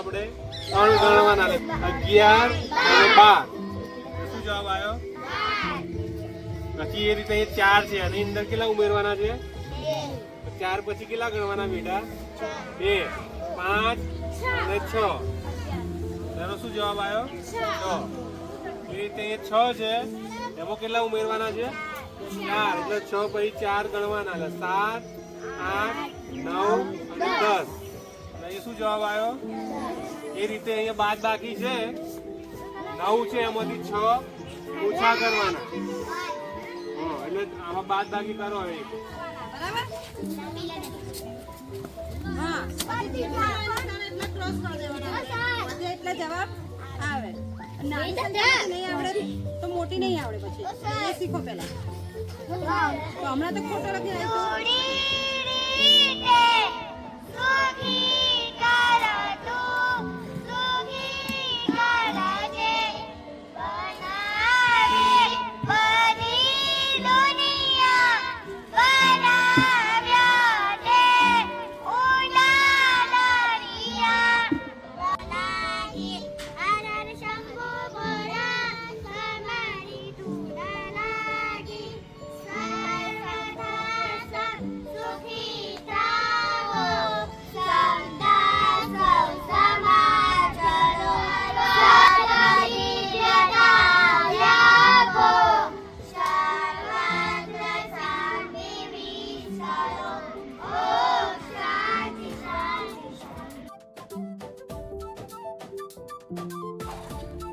આપણે 3 ગણવાના 11 અને 12 શું જવાબ આવ્યો? પછી એ રીતે 4 છે અને અંદર કેટલા ઉમેરવાના છે? 4 પછી કેટલા ગણવાના બેટા? 2 5 અને 6 એનો શું જવાબ આવ્યો? 6 એ રીતે 6 છે એમાં કેટલા ઉમેરવાના છે? 4 એટલે 6 પછી 4 ગણવાના 7 8 9 અને 10 એ શું જવાબ આવ્યો? એ રીતે અહીંયા બાદ બાકી છે 9 છે એમાંથી 6 ઓછા કરવાના એટલે આમાં બાદ બાકી કરો હવે એટલે જવાબ આવે નહીં આવડે તો મોટી નહીં આવડે પછી એ શીખો પેલા તો હમણાં તો ખોટો લખી